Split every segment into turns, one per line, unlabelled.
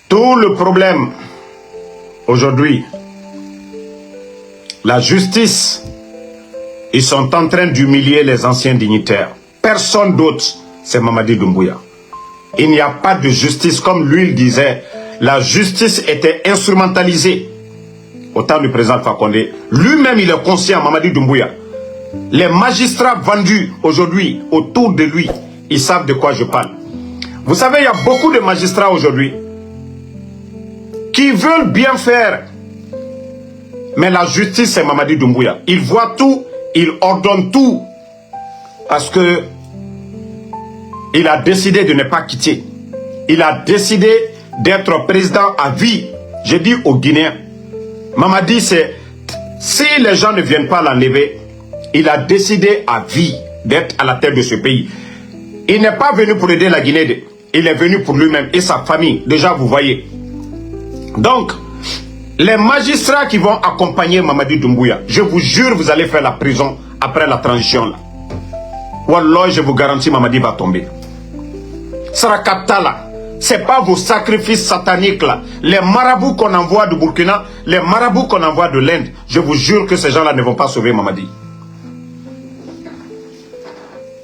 Tout le problème aujourd'hui, la justice, ils sont en train d'humilier les anciens dignitaires. Personne d'autre, c'est Mamadi Doumbouya. Il n'y a pas de justice, comme lui il disait, la justice était instrumentalisée au temps du président Fakonde. Lui-même, il est conscient, Mamadi Doumbouya. Les magistrats vendus aujourd'hui autour de lui, ils savent de quoi je parle. Vous savez, il y a beaucoup de magistrats aujourd'hui qui veulent bien faire. Mais la justice, c'est Mamadi Doumbouya. Il voit tout, il ordonne tout. Parce que il a décidé de ne pas quitter. Il a décidé d'être président à vie. Je dis aux Guinéens, Mamadi, c'est si les gens ne viennent pas l'enlever, il a décidé à vie d'être à la tête de ce pays. Il n'est pas venu pour aider la Guinée, il est venu pour lui-même et sa famille. Déjà, vous voyez. Donc, les magistrats qui vont accompagner Mamadi Doumbouya, je vous jure, vous allez faire la prison après la transition. Là. Wallah, je vous garantis, Mamadi va tomber. Sarakata là, c'est pas vos sacrifices sataniques là. Les marabouts qu'on envoie de Burkina, les marabouts qu'on envoie de l'Inde, je vous jure que ces gens-là ne vont pas sauver Mamadi.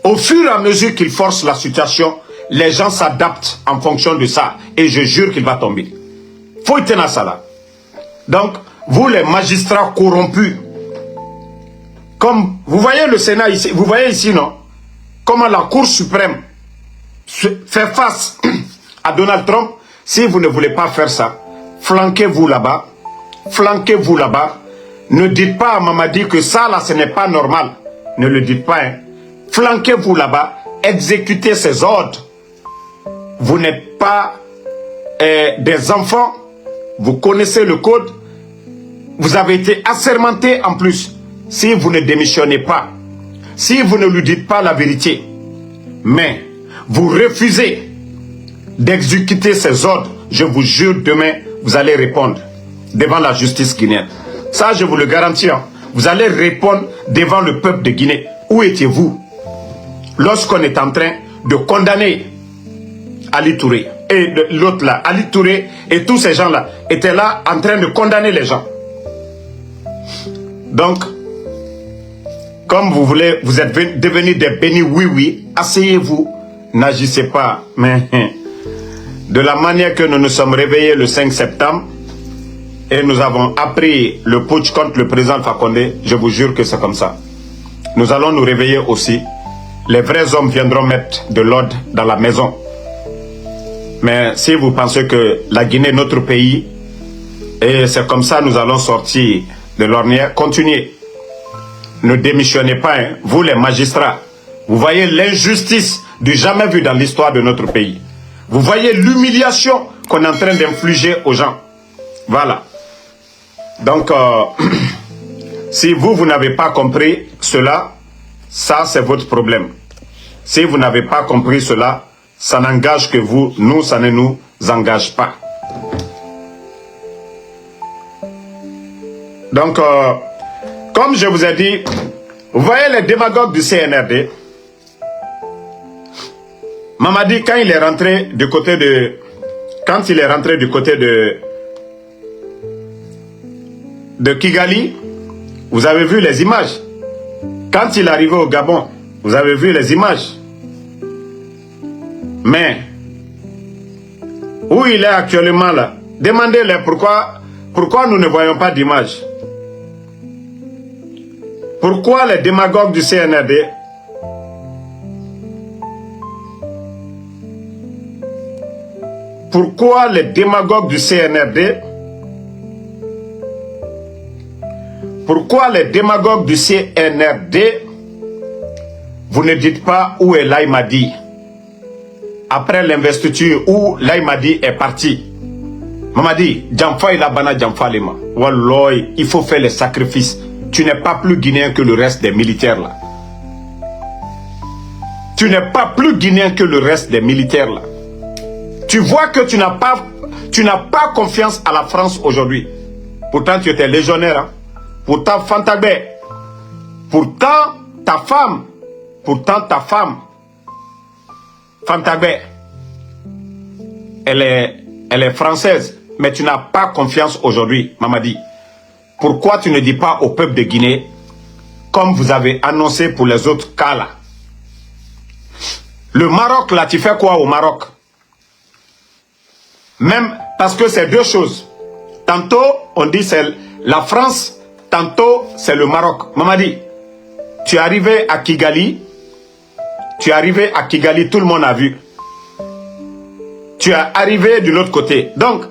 Au fur et à mesure qu'ils forcent la situation, les gens s'adaptent en fonction de ça. Et je jure qu'il va tomber. Faut y tenir ça là. Donc, vous les magistrats corrompus, comme vous voyez le Sénat ici, vous voyez ici, non? Comment la Cour suprême fait face à Donald Trump. Si vous ne voulez pas faire ça, flanquez-vous là-bas. Flanquez-vous là-bas. Ne dites pas à Mamadi que ça là, ce n'est pas normal. Ne le dites pas, hein. Flanquez-vous là-bas. Exécutez ses ordres. Vous n'êtes pas des enfants. Vous connaissez le code. Vous avez été assermenté en plus. Si vous ne démissionnez pas, si vous ne lui dites pas la vérité, mais vous refusez d'exécuter ces ordres, je vous jure, demain, vous allez répondre devant la justice guinéenne. Ça, je vous le garantis. Hein. Vous allez répondre devant le peuple de Guinée. Où étiez-vous lorsqu'on est en train de condamner Ali Touré et l'autre là, Ali Touré et tous ces gens-là étaient là en train de condamner les gens. Donc, comme vous voulez, vous êtes devenus des bénis oui-oui, asseyez-vous, n'agissez pas. Mais de la manière que nous nous sommes réveillés le 5 septembre et nous avons appris le putsch contre le président Fakonde, je vous jure que c'est comme ça. Nous allons nous réveiller aussi. Les vrais hommes viendront mettre de l'ordre dans la maison. Mais si vous pensez que la Guinée est notre pays, et c'est comme ça nous allons sortir de l'ornière, continuez. Ne démissionnez pas, hein, vous les magistrats. Vous voyez l'injustice du jamais vu dans l'histoire de notre pays. Vous voyez l'humiliation qu'on est en train d'infliger aux gens. Voilà. Donc, si vous n'avez pas compris cela, ça c'est votre problème. Si vous n'avez pas compris cela, ça n'engage que vous, nous, ça ne nous engage pas. Donc, comme je vous ai dit, vous voyez les démagogues du CNRD. Mamadi, quand il est rentré du côté de... Quand il est rentré du côté de Kigali, vous avez vu les images. Quand il est arrivé au Gabon, vous avez vu les images. Mais, où il est actuellement là, demandez-les pourquoi nous ne voyons pas d'images. Pourquoi les démagogues du CNRD Pourquoi les démagogues du CNRD Pourquoi les démagogues du CNRD vous ne dites pas où est Laïmadi après l'investiture, où Laïmadi est parti? Mamadi, Djamfa il a bana Djamfa lema. Wallah, il faut faire les sacrifices. Tu n'es pas plus guinéen que le reste des militaires là. Tu n'es pas plus guinéen que le reste des militaires là. Tu vois que tu n'as pas confiance à la France aujourd'hui. Pourtant tu étais légionnaire. Hein? Pourtant Fantagbe. Pourtant ta femme. Fantagbe. Elle elle est française, mais tu n'as pas confiance aujourd'hui, Mamadi. Pourquoi tu ne dis pas au peuple de Guinée, comme vous avez annoncé pour les autres cas là? Le Maroc là, tu fais quoi au Maroc? Même parce que c'est deux choses. Tantôt, on dit c'est la France, tantôt, c'est le Maroc. Mamadi, tu es arrivé à Kigali, tout le monde a vu. Tu es arrivé de l'autre côté. Donc,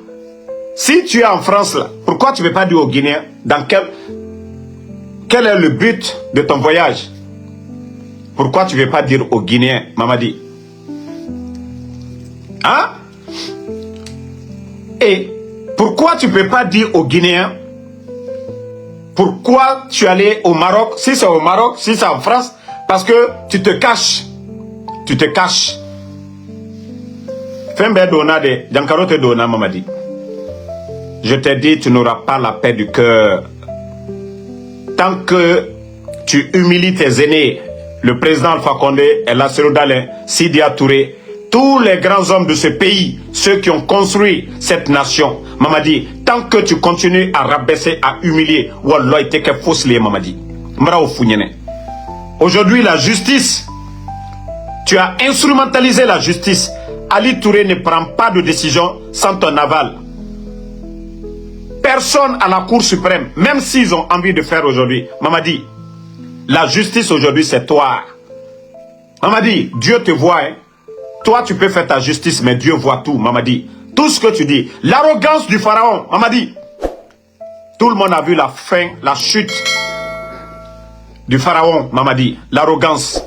si tu es en France là, pourquoi tu ne veux pas dire aux Guinéens dans quel est le but de ton voyage? Pourquoi tu ne veux pas dire aux Guinéens, Mamadi? Hein? Et pourquoi tu ne peux pas dire aux Guinéens pourquoi tu es allé au Maroc? Si c'est au Maroc, si c'est en France, parce que tu te caches. Tu te caches. Fembe dona de Jankaro te dona, Mamadi. Je t'ai dit, tu n'auras pas la paix du cœur. Tant que tu humilies tes aînés, le président Alpha Condé, El Assirou Dalin, Sidia Touré, tous les grands hommes de ce pays, ceux qui ont construit cette nation, Mamadi, tant que tu continues à rabaisser, à humilier, Wallah, t'es que fausse les Mamadi. Aujourd'hui, la justice, tu as instrumentalisé la justice. Ali Touré ne prend pas de décision sans ton aval. Personne à la Cour suprême, même s'ils ont envie de faire aujourd'hui, Mamadi, la justice aujourd'hui c'est toi. Mamadi, Dieu te voit. Hein? Toi tu peux faire ta justice, mais Dieu voit tout, Mamadi. Tout ce que tu dis. L'arrogance du pharaon, Mamadi. Tout le monde a vu la fin, la chute du pharaon, Mamadi. L'arrogance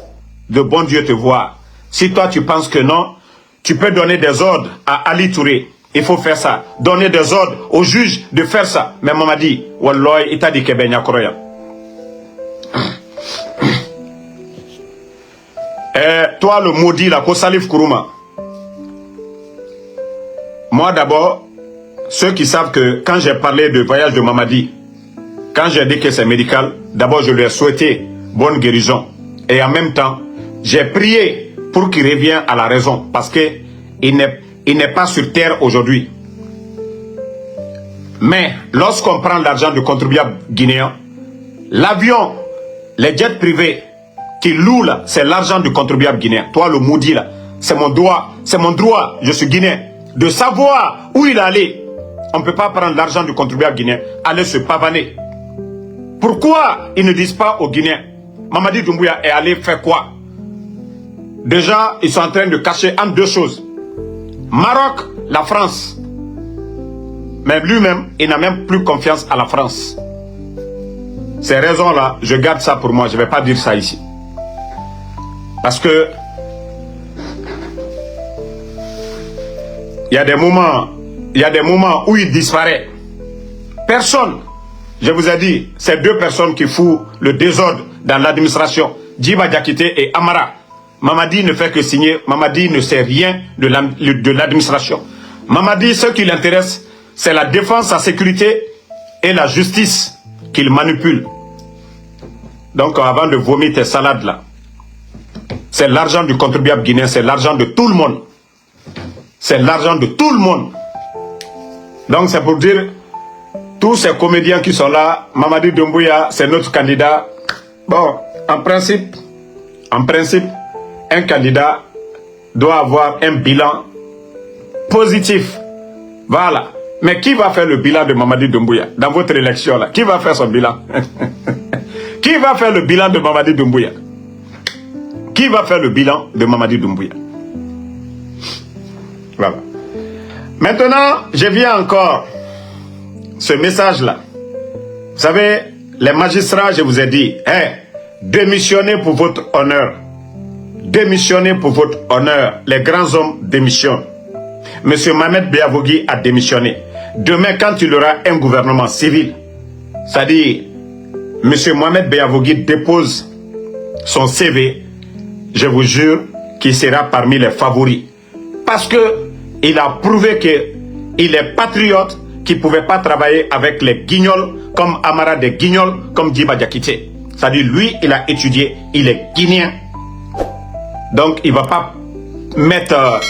de bon Dieu te voit. Si toi tu penses que non, tu peux donner des ordres à Ali Touré. Il faut faire ça. Donner des ordres au juge de faire ça. Mais Mamadi, Wallah, il t'a dit que Benya Kroya. Toi, le maudit, la Kosalif Kourouma. Moi, d'abord, ceux qui savent que quand j'ai parlé de voyage de Mamadi, quand j'ai dit que c'est médical, d'abord, je lui ai souhaité bonne guérison. Et en même temps, j'ai prié pour qu'il revienne à la raison. Parce qu'il n'est pas sur terre aujourd'hui. Mais lorsqu'on prend l'argent du contribuable guinéen, l'avion, les jets privés qui louent là, c'est l'argent du contribuable guinéen. Toi, le maudit là, c'est mon droit, je suis guinéen, de savoir où il est allé. On ne peut pas prendre l'argent du contribuable guinéen, aller se pavaner. Pourquoi ils ne disent pas aux Guinéens, Mamadi Doumbouya est allé faire quoi? Déjà, ils sont en train de cacher entre deux choses. Maroc, la France. Mais lui-même, il n'a même plus confiance à la France. Ces raisons-là, je garde ça pour moi. Je ne vais pas dire ça ici. Parce que il y a des moments où il disparaît. Personne, je vous ai dit, c'est deux personnes qui foutent le désordre dans l'administration. Djiba Diakité et Amara. Mamadi ne fait que signer. Mamadi ne sait rien de l'administration. Mamadi, ce qui l'intéresse, c'est la défense, la sécurité et la justice qu'il manipule. Donc, avant de vomir tes salades là, c'est l'argent du contribuable guinéen, c'est l'argent de tout le monde. C'est l'argent de tout le monde. Donc, c'est pour dire, tous ces comédiens qui sont là, Mamadi Doumbouya, c'est notre candidat. Bon, en principe, un candidat doit avoir un bilan positif. Voilà. Mais qui va faire le bilan de Mamadi Doumbouya dans votre élection là? Qui va faire son bilan? Qui va faire le bilan de Mamadi Doumbouya? Qui va faire le bilan de Mamadi Doumbouya? Voilà. Maintenant, je viens encore ce message là. Vous savez, les magistrats, je vous ai dit, hey, démissionnez pour votre honneur. Démissionnez pour votre honneur. Les grands hommes démissionnent. Monsieur Mohamed Beavogui a démissionné. Demain, quand il aura un gouvernement civil, c'est-à-dire, Monsieur Mohamed Beavogui dépose son CV, je vous jure qu'il sera parmi les favoris. Parce que il a prouvé qu'il est patriote, qu'il ne pouvait pas travailler avec les guignols, comme Amara des guignols, comme Djiba Diakité. C'est-à-dire, lui, il a étudié, il est guinéen. Donc, il ne va pas mettre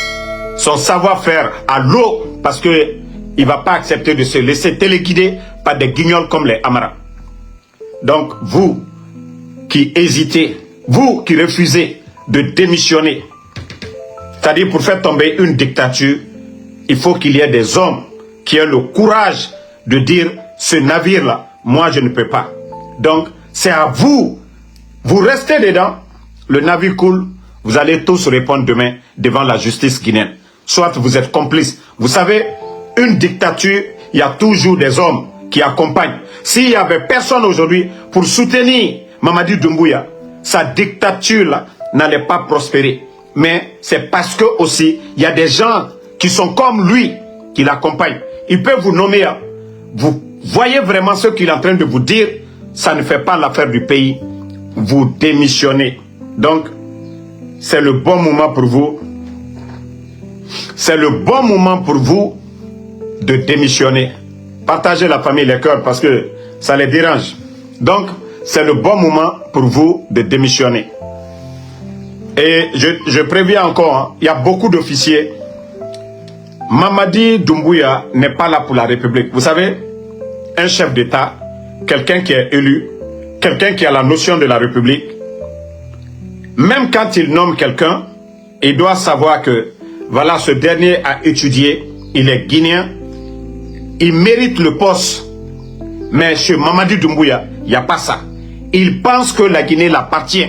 son savoir-faire à l'eau parce qu'il ne va pas accepter de se laisser téléguider par des guignols comme les Amara. Donc, vous qui hésitez, vous qui refusez de démissionner, c'est-à-dire pour faire tomber une dictature, il faut qu'il y ait des hommes qui aient le courage de dire ce navire-là, moi je ne peux pas. Donc, c'est à vous. Vous restez dedans, le navire coule, vous allez tous répondre demain devant la justice guinéenne. Soit vous êtes complices. Vous savez, une dictature, il y a toujours des hommes qui accompagnent. S'il n'y avait personne aujourd'hui pour soutenir Mamadi Doumbouya, sa dictature-là n'allait pas prospérer. Mais c'est parce que aussi, il y a des gens qui sont comme lui, qui l'accompagnent. Il peut vous nommer. Vous voyez vraiment ce qu'il est en train de vous dire. Ça ne fait pas l'affaire du pays. Vous démissionnez. Donc, c'est le bon moment pour vous. C'est le bon moment pour vous de démissionner. Partagez la famille, les cœurs, parce que ça les dérange. Donc, c'est le bon moment pour vous de démissionner. Et je préviens encore, hein, il y a beaucoup d'officiers. Mamadi Doumbouya n'est pas là pour la République. Vous savez, un chef d'État, quelqu'un qui est élu, quelqu'un qui a la notion de la République, même quand il nomme quelqu'un, il doit savoir que, voilà, ce dernier a étudié, il est guinéen, il mérite le poste. Mais chez Mamadi Doumbouya, il n'y a pas ça. Il pense que la Guinée l'appartient.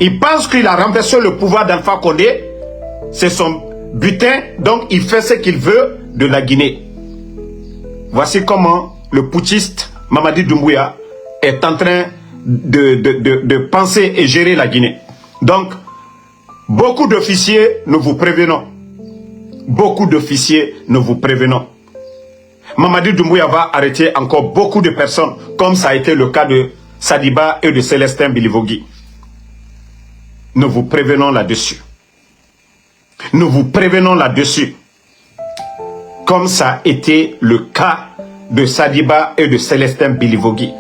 Il pense qu'il a renversé le pouvoir d'Alpha Condé. C'est son butin, donc il fait ce qu'il veut de la Guinée. Voici comment le putschiste Mamadi Doumbouya est en train de penser et gérer la Guinée. Donc, beaucoup d'officiers, nous vous prévenons. Beaucoup d'officiers, nous vous prévenons. Mamadi Doumbouya va arrêter encore beaucoup de personnes, comme ça a été le cas de Sadiba et de Célestin Bilivogui. Nous vous prévenons là-dessus. Nous vous prévenons là-dessus. Comme ça a été le cas de Sadiba et de Célestin Bilivogui.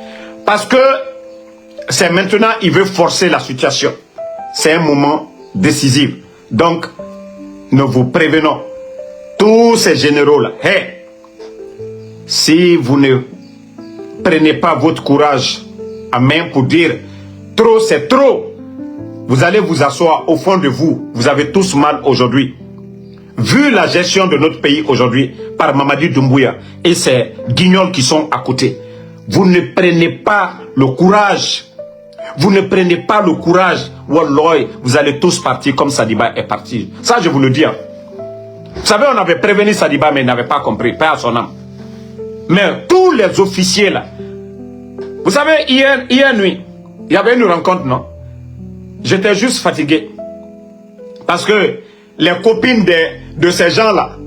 Parce que c'est maintenant, il veut forcer la situation. C'est un moment décisif. Donc, nous vous prévenons. Tous ces généraux-là, hey, si vous ne prenez pas votre courage à main pour dire trop c'est trop, vous allez vous asseoir au fond de vous. Vous avez tous mal aujourd'hui. Vu la gestion de notre pays aujourd'hui par Mamadi Doumbouya et ces guignols qui sont à côté, vous ne prenez pas le courage. Vous ne prenez pas le courage. Wallah, vous allez tous partir comme Sadiba est parti. Ça, je vous le dis. Hein. Vous savez, on avait prévenu Sadiba, mais il n'avait pas compris. Paix à son âme. Mais tous les officiers là, vous savez, hier nuit, il y avait une rencontre, non? J'étais juste fatigué. Parce que les copines de ces gens-là,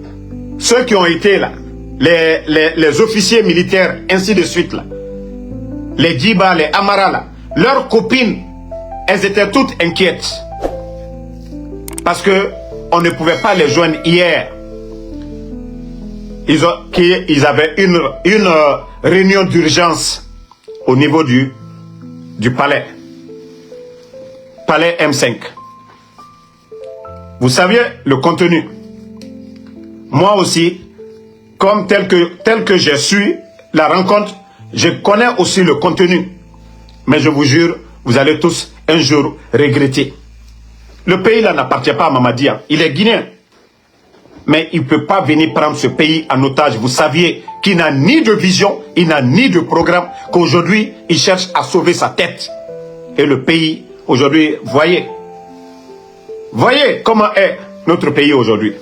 ceux qui ont été là, les officiers militaires, ainsi de suite là, les Djiba, les Amara là, leurs copines, elles étaient toutes inquiètes. Parce que on ne pouvait pas les joindre hier. Ils avaient une réunion d'urgence au niveau du palais. Palais M5. Vous saviez le contenu. Moi aussi, comme tel que j'ai su la rencontre, je connais aussi le contenu. Mais je vous jure, vous allez tous un jour regretter. Le pays là n'appartient pas à Mamadi. Il est guinéen. Mais il ne peut pas venir prendre ce pays en otage. Vous saviez qu'il n'a ni de vision, il n'a ni de programme, qu'aujourd'hui, il cherche à sauver sa tête. Et le pays, aujourd'hui, voyez comment est notre pays aujourd'hui.